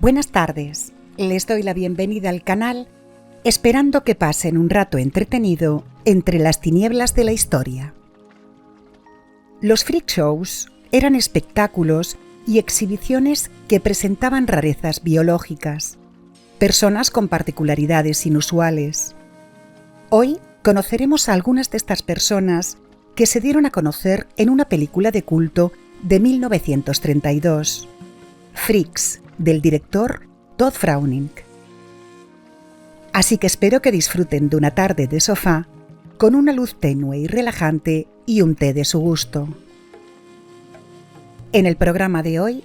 Buenas tardes, les doy la bienvenida al canal, esperando que pasen un rato entretenido entre las tinieblas de la historia. Los freak shows eran espectáculos y exhibiciones que presentaban rarezas biológicas, personas con particularidades inusuales. Hoy conoceremos a algunas de estas personas que se dieron a conocer en una película de culto de 1932, Freaks, del director Todd Browning. Así que espero que disfruten de una tarde de sofá con una luz tenue y relajante y un té de su gusto. En el programa de hoy,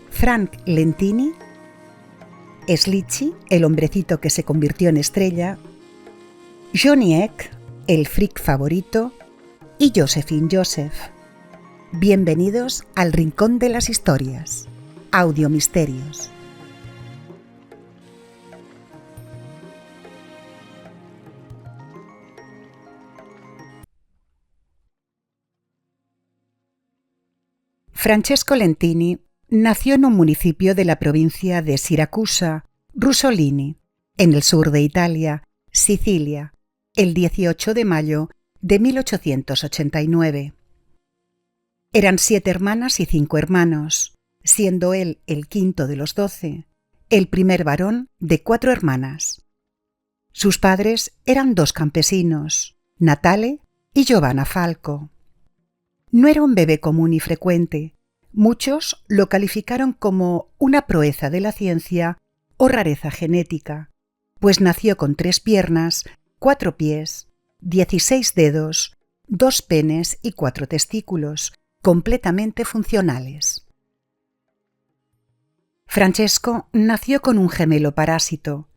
Frank Lentini, Slitchy, el hombrecito que se convirtió en estrella, Johnny Eck, el freak favorito, y Josephine Joseph. Bienvenidos al Rincón de las Historias, Audio Misterios. Francesco Lentini nació en un municipio de la provincia de Siracusa, Rusolini, en el sur de Italia, Sicilia, el 18 de mayo de 1889. Eran 7 hermanas y 5 hermanos, siendo él el quinto de los 12, el primer varón de 4 hermanas. Sus padres eran 2 campesinos, Natale y Giovanna Falco. No era un bebé común y frecuente. Muchos lo calificaron como una proeza de la ciencia o rareza genética, pues nació con 3 piernas, 4 pies, 16 dedos, 2 penes y 4 testículos, completamente funcionales. Francesco nació con un gemelo parásito,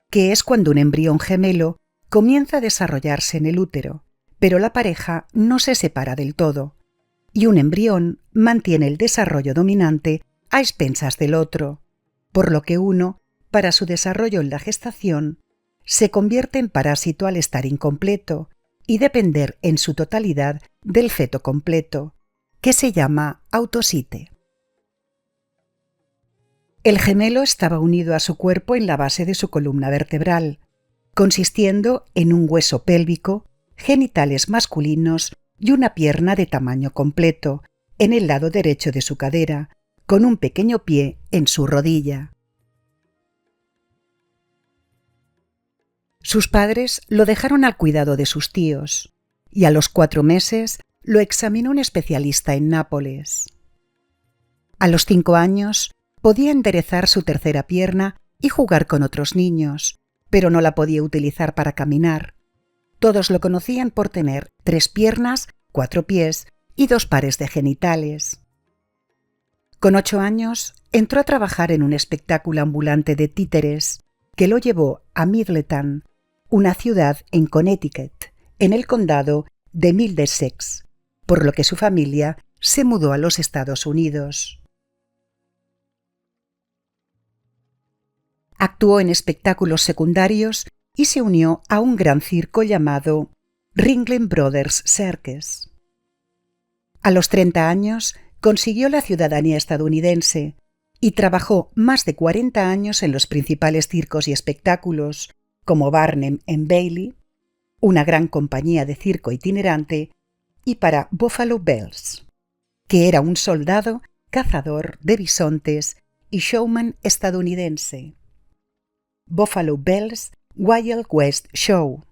que es cuando un embrión gemelo comienza a desarrollarse en el útero, pero la pareja no se separa del todo, y un embrión mantiene el desarrollo dominante a expensas del otro, por lo que uno, para su desarrollo en la gestación, se convierte en parásito al estar incompleto y depender en su totalidad del feto completo, que se llama autosite. El gemelo estaba unido a su cuerpo en la base de su columna vertebral, consistiendo en un hueso pélvico, genitales masculinos y una pierna de tamaño completo en el lado derecho de su cadera, con un pequeño pie en su rodilla. Sus padres lo dejaron al cuidado de sus tíos, y a los 4 meses lo examinó un especialista en Nápoles. A los 5 años podía enderezar su tercera pierna y jugar con otros niños, pero no la podía utilizar para caminar. Todos lo conocían por tener 3 piernas, 4 pies y 2 pares de genitales. Con 8 años entró a trabajar en un espectáculo ambulante de títeres que lo llevó a Middletown, una ciudad en Connecticut, en el condado de Middlesex, por lo que su familia se mudó a los Estados Unidos. Actuó en espectáculos secundarios y se unió a un gran circo llamado Ringling Brothers Circus. A los 30 años consiguió la ciudadanía estadounidense y trabajó más de 40 años en los principales circos y espectáculos como Barnum and Bailey, una gran compañía de circo itinerante, y para Buffalo Bills, que era un soldado, cazador de bisontes y showman estadounidense. Buffalo Bills Wild West Show.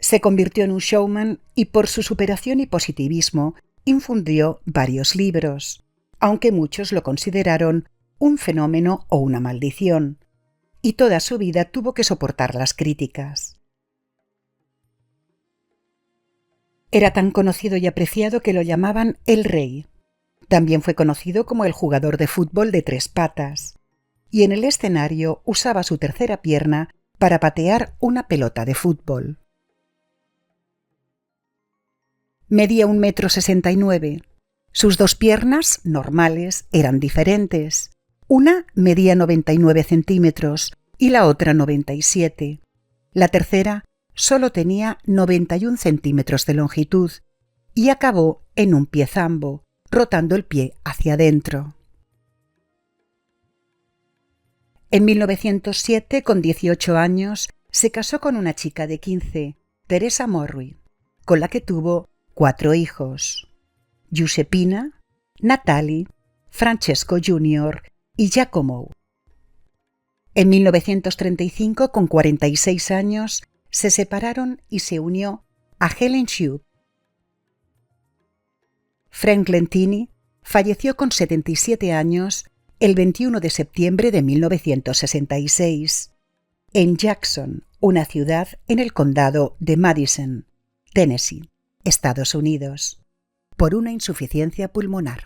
Se convirtió en un showman y por su superación y positivismo infundió varios libros, aunque muchos lo consideraron un fenómeno o una maldición, y toda su vida tuvo que soportar las críticas. Era tan conocido y apreciado que lo llamaban el Rey. También fue conocido como el jugador de fútbol de 3 patas, y en el escenario usaba su tercera pierna para patear una pelota de fútbol. Medía 1,69 m. Sus 2 piernas, normales, eran diferentes. Una medía 99 centímetros y la otra 97. La tercera solo tenía 91 centímetros de longitud y acabó en un pie zambo, rotando el pie hacia adentro. En 1907, con 18 años, se casó con una chica de 15, Teresa Morri, con la que tuvo 4 hijos: Giuseppina, Natalie, Francesco Jr. y Giacomo. En 1935, con 46 años, se separaron y se unió a Helen Shue. Frank Lentini falleció con 77 años el 21 de septiembre de 1966 en Jackson, una ciudad en el condado de Madison, Tennessee, Estados Unidos, por una insuficiencia pulmonar.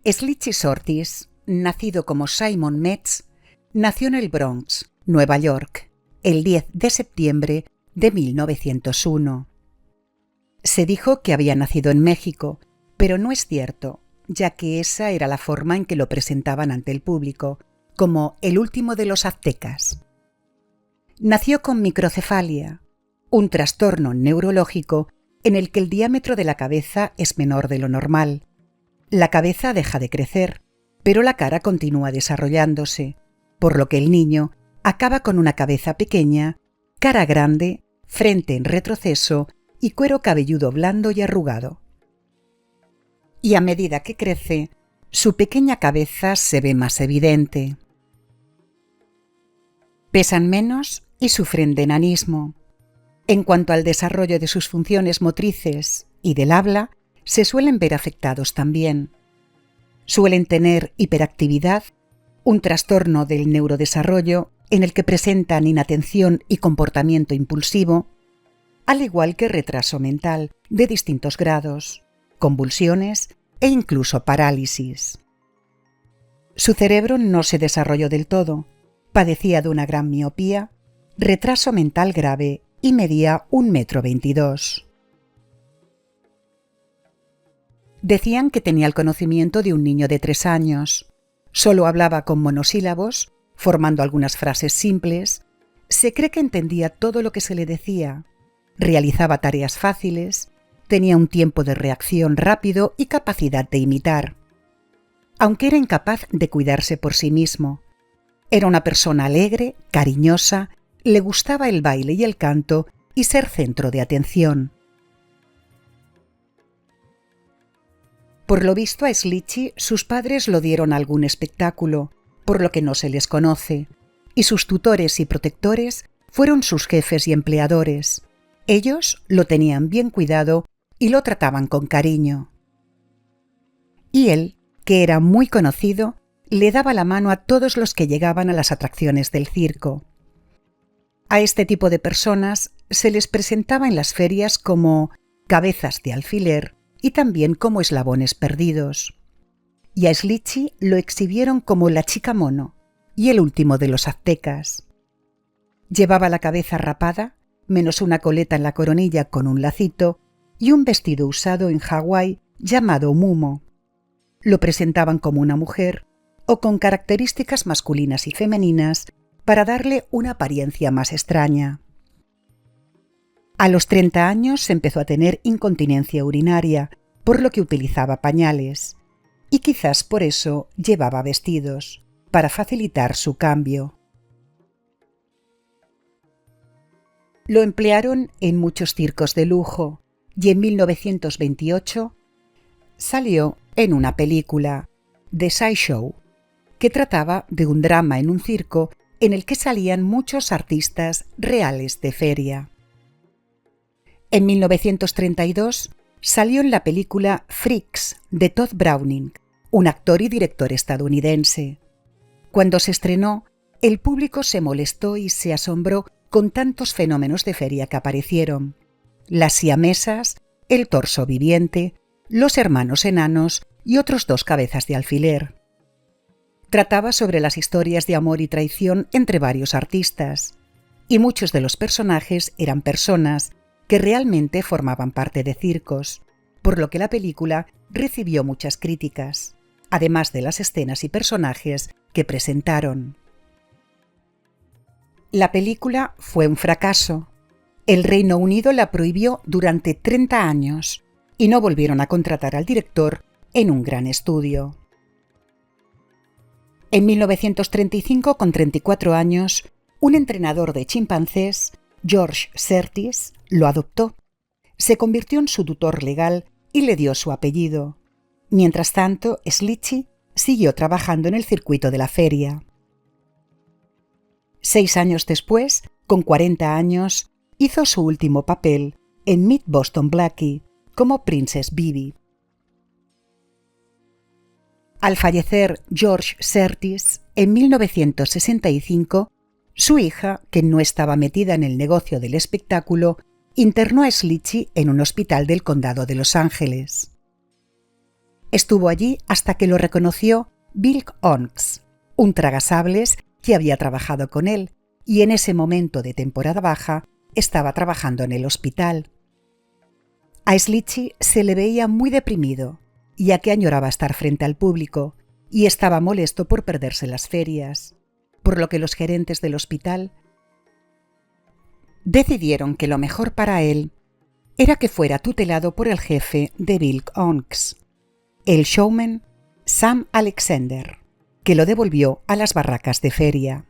Schlichi Shortis, nacido como Simon Metz, nació en el Bronx, Nueva York, el 10 de septiembre de 1901. Se dijo que había nacido en México, pero no es cierto, ya que esa era la forma en que lo presentaban ante el público, como el último de los aztecas. Nació con microcefalia, un trastorno neurológico en el que el diámetro de la cabeza es menor de lo normal. La cabeza deja de crecer, pero la cara continúa desarrollándose, por lo que el niño acaba con una cabeza pequeña, cara grande, frente en retroceso y cuero cabelludo blando y arrugado. Y a medida que crece, su pequeña cabeza se ve más evidente. Pesan menos y sufren de enanismo. En cuanto al desarrollo de sus funciones motrices y del habla, se suelen ver afectados también. Suelen tener hiperactividad, un trastorno del neurodesarrollo en el que presentan inatención y comportamiento impulsivo, al igual que retraso mental de distintos grados, convulsiones e incluso parálisis. Su cerebro no se desarrolló del todo, padecía de una gran miopía, retraso mental grave y medía 1,22 m. Decían que tenía el conocimiento de un niño de 3 años. Solo hablaba con monosílabos, formando algunas frases simples. Se cree que entendía todo lo que se le decía. Realizaba tareas fáciles. Tenía un tiempo de reacción rápido y capacidad de imitar. Aunque era incapaz de cuidarse por sí mismo. Era una persona alegre, cariñosa, le gustaba el baile y el canto y ser centro de atención. Por lo visto a Schlichi sus padres lo dieron a algún espectáculo, por lo que no se les conoce, y sus tutores y protectores fueron sus jefes y empleadores. Ellos lo tenían bien cuidado y lo trataban con cariño. Y él, que era muy conocido, le daba la mano a todos los que llegaban a las atracciones del circo. A este tipo de personas se les presentaba en las ferias como cabezas de alfiler y también como eslabones perdidos. Y a Schlichi lo exhibieron como la chica mono y el último de los aztecas. Llevaba la cabeza rapada, menos una coleta en la coronilla con un lacito y un vestido usado en Hawái llamado mumo. Lo presentaban como una mujer o con características masculinas y femeninas para darle una apariencia más extraña. A los 30 años empezó a tener incontinencia urinaria, por lo que utilizaba pañales, y quizás por eso llevaba vestidos, para facilitar su cambio. Lo emplearon en muchos circos de lujo, y en 1928 salió en una película, The Sideshow, que trataba de un drama en un circo en el que salían muchos artistas reales de feria. En 1932 salió en la película Freaks de Todd Browning, un actor y director estadounidense. Cuando se estrenó, el público se molestó y se asombró con tantos fenómenos de feria que aparecieron: las siamesas, el torso viviente, los hermanos enanos y otros 2 cabezas de alfiler. Trataba sobre las historias de amor y traición entre varios artistas, y muchos de los personajes eran personas que realmente formaban parte de circos, por lo que la película recibió muchas críticas, además de las escenas y personajes que presentaron. La película fue un fracaso. El Reino Unido la prohibió durante 30 años y no volvieron a contratar al director en un gran estudio. En 1935, con 34 años, un entrenador de chimpancés, George Surtees, lo adoptó. Se convirtió en su tutor legal y le dio su apellido. Mientras tanto, Slichy siguió trabajando en el circuito de la feria. 6 años después, con 40 años, hizo su último papel en Meet Boston Blackie como Princess Bibi. Al fallecer George Surtees en 1965, su hija, que no estaba metida en el negocio del espectáculo, internó a Slichy en un hospital del condado de Los Ángeles. Estuvo allí hasta que lo reconoció Bill Onks, un tragasables que había trabajado con él y en ese momento de temporada baja estaba trabajando en el hospital. A Slichy se le veía muy deprimido, ya que añoraba estar frente al público y estaba molesto por perderse las ferias, por lo que los gerentes del hospital decidieron que lo mejor para él era que fuera tutelado por el jefe de Bill Onks, el showman Sam Alexander, que lo devolvió a las barracas de feria.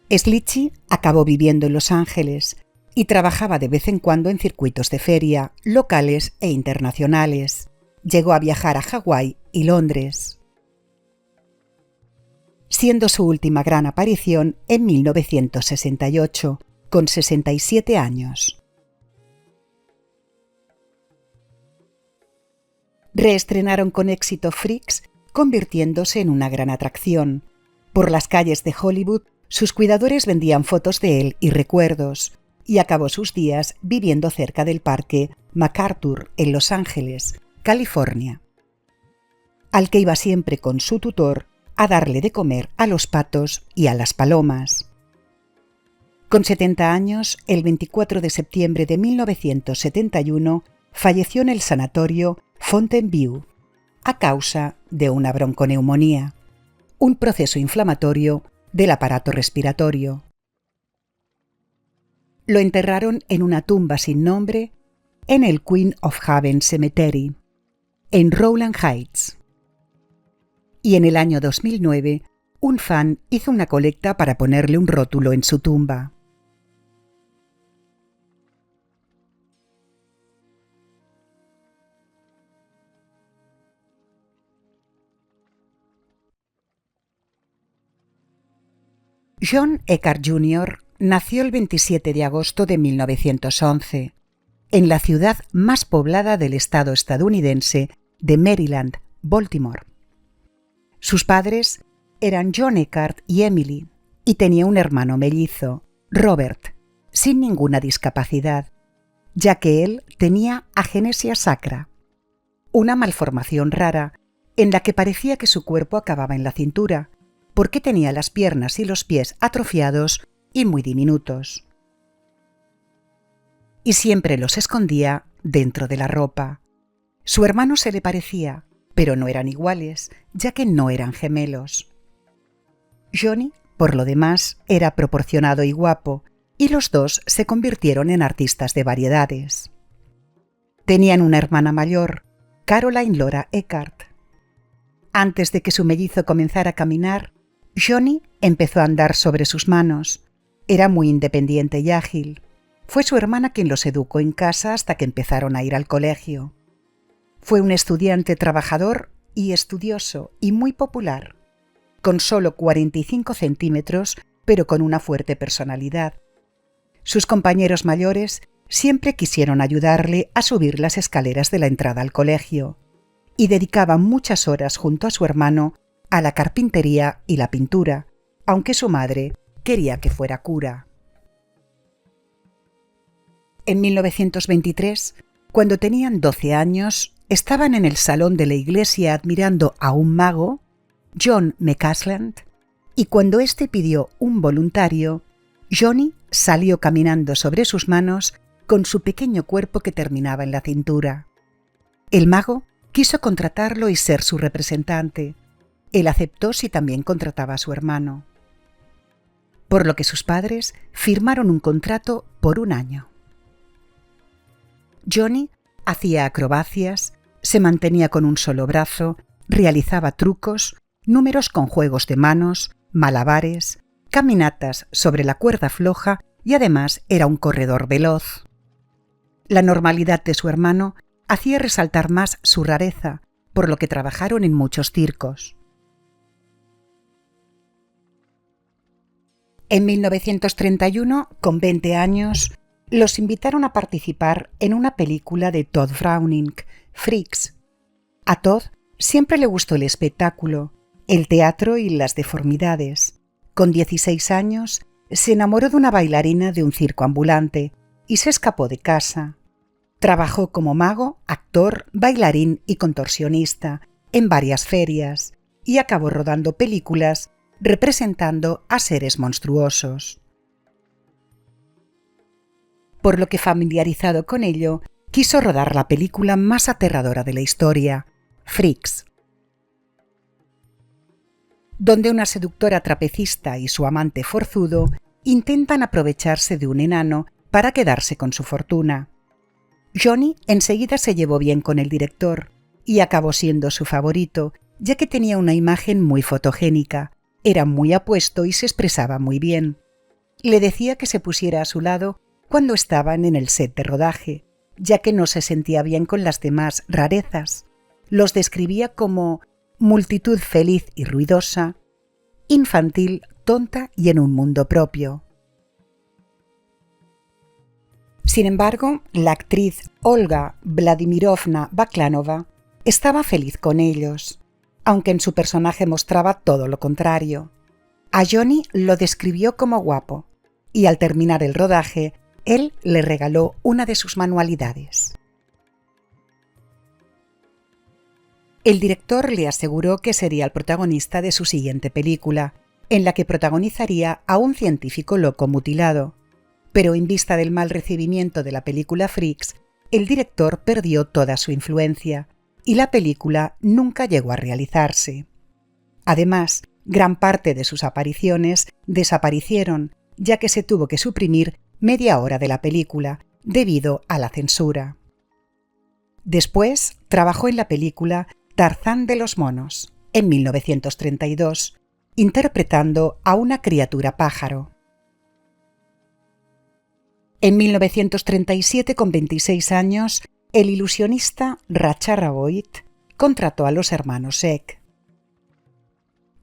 Slichy acabó viviendo en Los Ángeles y trabajaba de vez en cuando en circuitos de feria, locales e internacionales. Llegó a viajar a Hawái y Londres, siendo su última gran aparición en 1968, con 67 años. Reestrenaron con éxito Freaks, convirtiéndose en una gran atracción. Por las calles de Hollywood, sus cuidadores vendían fotos de él y recuerdos, y acabó sus días viviendo cerca del parque MacArthur en Los Ángeles, California, al que iba siempre con su tutor a darle de comer a los patos y a las palomas. Con 70 años, el 24 de septiembre de 1971, falleció en el sanatorio Fontaineview a causa de una bronconeumonía, un proceso inflamatorio del aparato respiratorio. Lo enterraron en una tumba sin nombre en el Queen of Haven Cemetery, en Rowland Heights. Y en el año 2009, un fan hizo una colecta para ponerle un rótulo en su tumba. John Eckhardt Jr. nació el 27 de agosto de 1911, en la ciudad más poblada del estado estadounidense de Maryland, Baltimore. Sus padres eran John Eckhardt y Emily, y tenía un hermano mellizo, Robert, sin ninguna discapacidad, ya que él tenía agenesia sacra, una malformación rara en la que parecía que su cuerpo acababa en la cintura, porque tenía las piernas y los pies atrofiados y muy diminutos. Y siempre los escondía dentro de la ropa. Su hermano se le parecía, pero no eran iguales, ya que no eran gemelos. Johnny, por lo demás, era proporcionado y guapo, y los dos se convirtieron en artistas de variedades. Tenían una hermana mayor, Caroline Laura Eckhardt. Antes de que su mellizo comenzara a caminar, Johnny empezó a andar sobre sus manos. Era muy independiente y ágil. Fue su hermana quien los educó en casa hasta que empezaron a ir al colegio. Fue un estudiante trabajador y estudioso y muy popular, con solo 45 centímetros, pero con una fuerte personalidad. Sus compañeros mayores siempre quisieron ayudarle a subir las escaleras de la entrada al colegio y dedicaban muchas horas junto a su hermano a la carpintería y la pintura, aunque su madre quería que fuera cura. En 1923, cuando tenían 12 años, estaban en el salón de la iglesia admirando a un mago, John McCasland, y cuando éste pidió un voluntario, Johnny salió caminando sobre sus manos con su pequeño cuerpo que terminaba en la cintura. El mago quiso contratarlo y ser su representante. Él aceptó si también contrataba a su hermano. por lo que sus padres firmaron un contrato por 1 año. Johnny hacía acrobacias, se mantenía con un solo brazo, realizaba trucos, números con juegos de manos, malabares, caminatas sobre la cuerda floja y además era un corredor veloz. La normalidad de su hermano hacía resaltar más su rareza, por lo que trabajaron en muchos circos. En 1931, con 20 años, los invitaron a participar en una película de Todd Browning, Freaks. A Todd siempre le gustó el espectáculo, el teatro y las deformidades. Con 16 años, se enamoró de una bailarina de un circo ambulante y se escapó de casa. Trabajó como mago, actor, bailarín y contorsionista en varias ferias y acabó rodando películas representando a seres monstruosos. Por lo que, familiarizado con ello, quiso rodar la película más aterradora de la historia, Freaks, donde una seductora trapecista y su amante forzudo intentan aprovecharse de un enano para quedarse con su fortuna. Johnny enseguida se llevó bien con el director y acabó siendo su favorito, ya que tenía una imagen muy fotogénica, era muy apuesto y se expresaba muy bien. Le decía que se pusiera a su lado cuando estaban en el set de rodaje, ya que no se sentía bien con las demás rarezas. Los describía como multitud feliz y ruidosa, infantil, tonta y en un mundo propio. Sin embargo, la actriz Olga Vladimirovna Baklanova estaba feliz con ellos, aunque en su personaje mostraba todo lo contrario. A Johnny lo describió como guapo, y al terminar el rodaje, él le regaló una de sus manualidades. El director le aseguró que sería el protagonista de su siguiente película, en la que protagonizaría a un científico loco mutilado. Pero en vista del mal recibimiento de la película Freaks, el director perdió toda su influencia y la película nunca llegó a realizarse. Además, gran parte de sus apariciones desaparecieron, ya que se tuvo que suprimir media hora de la película debido a la censura. Después trabajó en la película Tarzán de los monos, en 1932, interpretando a una criatura pájaro. En 1937, con 26 años, el ilusionista Ratcharoboit contrató a los hermanos Eck.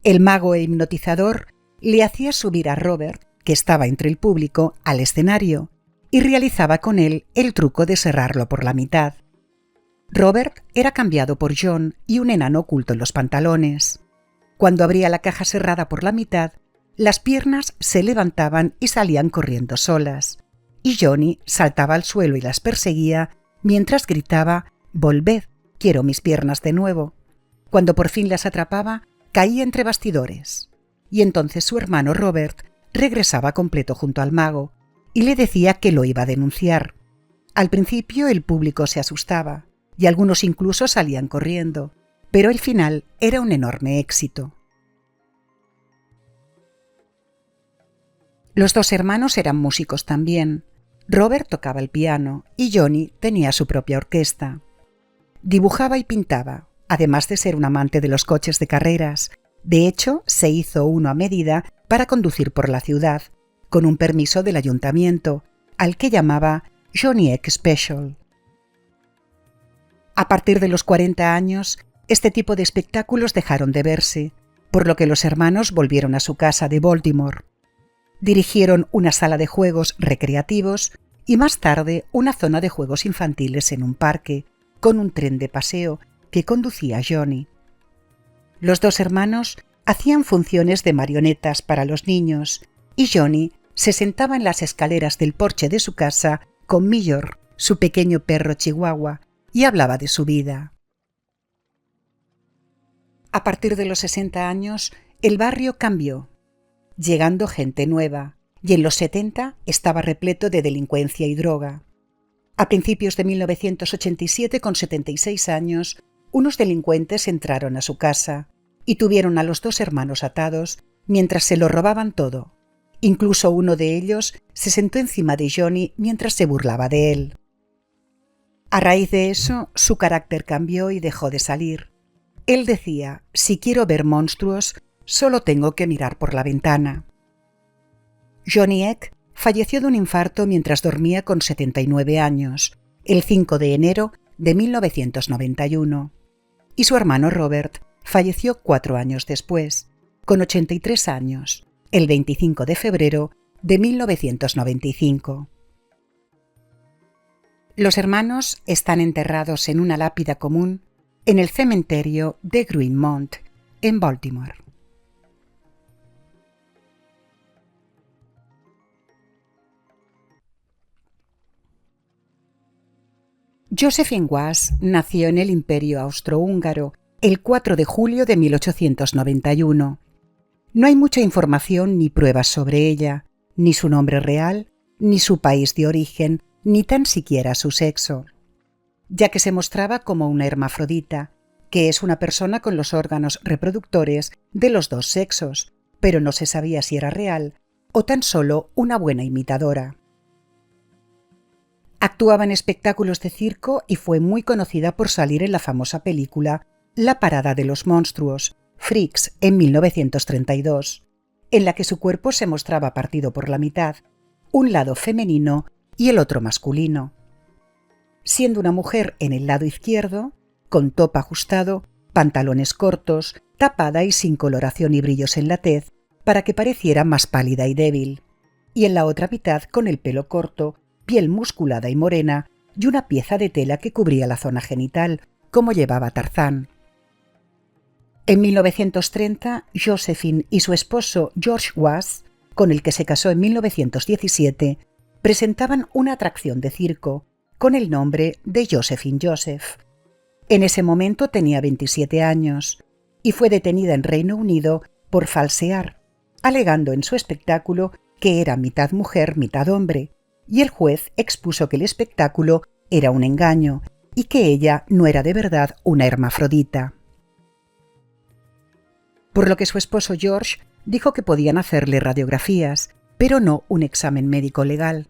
El mago e hipnotizador le hacía subir a Robert, que estaba entre el público, al escenario y realizaba con él el truco de cerrarlo por la mitad. Robert era cambiado por John y un enano oculto en los pantalones. Cuando abría la caja cerrada por la mitad, las piernas se levantaban y salían corriendo solas, y Johnny saltaba al suelo y las perseguía mientras gritaba «Volved, quiero mis piernas de nuevo». Cuando por fin las atrapaba, caía entre bastidores, y entonces su hermano Robert regresaba completo junto al mago y le decía que lo iba a denunciar. Al principio el público se asustaba y algunos incluso salían corriendo, pero el final era un enorme éxito. Los dos hermanos eran músicos también. Robert tocaba el piano y Johnny tenía su propia orquesta. Dibujaba y pintaba, además de ser un amante de los coches de carreras. De hecho, se hizo uno a medida para conducir por la ciudad, con un permiso del ayuntamiento, al que llamaba Johnny Eck Special. A partir de los 40 años, este tipo de espectáculos dejaron de verse, por lo que los hermanos volvieron a su casa de Baltimore. Dirigieron una sala de juegos recreativos y más tarde una zona de juegos infantiles en un parque, con un tren de paseo que conducía Johnny. Los dos hermanos hacían funciones de marionetas para los niños y Johnny se sentaba en las escaleras del porche de su casa con Millor, su pequeño perro chihuahua, y hablaba de su vida. A partir de los 60 años, el barrio cambió, llegando gente nueva, y en los 70 estaba repleto de delincuencia y droga. A principios de 1987, con 76 años, unos delincuentes entraron a su casa y tuvieron a los dos hermanos atados mientras se lo robaban todo, Incluso uno de ellos se sentó encima de Johnny mientras se burlaba de él. A raíz de eso, su carácter cambió y dejó de salir. Él decía: si quiero ver monstruos, solo tengo que mirar por la ventana. Johnny Eck falleció de un infarto mientras dormía con 79 años, el 5 de enero de 1991, y su hermano Robert falleció 4 años después, con 83 años, el 25 de febrero de 1995. Los hermanos están enterrados en una lápida común en el cementerio de Greenmount, en Baltimore. Josephine Was nació en el Imperio Austrohúngaro el 4 de julio de 1891. No hay mucha información ni pruebas sobre ella, ni su nombre real, ni su país de origen, ni tan siquiera su sexo, ya que se mostraba como una hermafrodita, que es una persona con los órganos reproductores de los dos sexos, pero no se sabía si era real o tan solo una buena imitadora. Actuaba en espectáculos de circo y fue muy conocida por salir en la famosa película La Parada de los Monstruos, Freaks, en 1932, en la que su cuerpo se mostraba partido por la mitad, un lado femenino y el otro masculino. Siendo una mujer en el lado izquierdo, con top ajustado, pantalones cortos, tapada y sin coloración y brillos en la tez, para que pareciera más pálida y débil, y en la otra mitad con el pelo corto, piel musculada y morena, y una pieza de tela que cubría la zona genital, como llevaba Tarzán. En 1930, Josephine y su esposo George Was, con el que se casó en 1917, presentaban una atracción de circo, con el nombre de Josephine Joseph. En ese momento tenía 27 años, y fue detenida en Reino Unido por falsear, alegando en su espectáculo que era mitad mujer, mitad hombre, y el juez expuso que el espectáculo era un engaño y que ella no era de verdad una hermafrodita. Por lo que su esposo George dijo que podían hacerle radiografías, pero no un examen médico legal.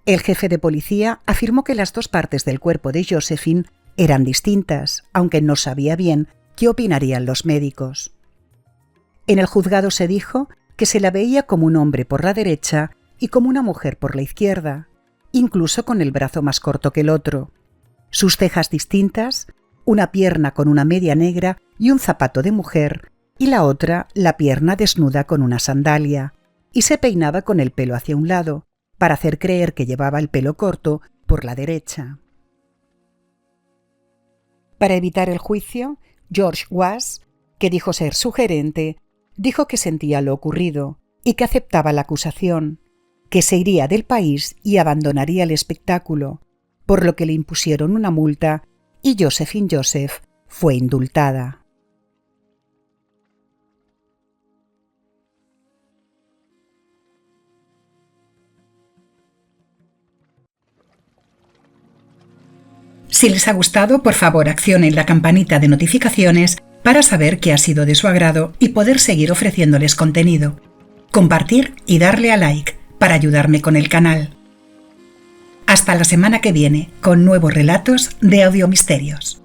El jefe de policía afirmó que las dos partes del cuerpo de Josephine eran distintas, aunque no sabía bien qué opinarían los médicos. En el juzgado se dijo que se la veía como un hombre por la derecha y como una mujer por la izquierda, incluso con el brazo más corto que el otro, sus cejas distintas, una pierna con una media negra y un zapato de mujer, y la otra la pierna desnuda con una sandalia, y se peinaba con el pelo hacia un lado, para hacer creer que llevaba el pelo corto por la derecha. Para evitar el juicio, George Was, que dijo ser su gerente, dijo que sentía lo ocurrido y que aceptaba la acusación, que se iría del país y abandonaría el espectáculo, por lo que le impusieron una multa y Josephine Joseph fue indultada. Si les ha gustado, por favor accionen la campanita de notificaciones para saber que ha sido de su agrado y poder seguir ofreciéndoles contenido. Compartir y darle a like para ayudarme con el canal. Hasta la semana que viene con nuevos relatos de Audiomisterios.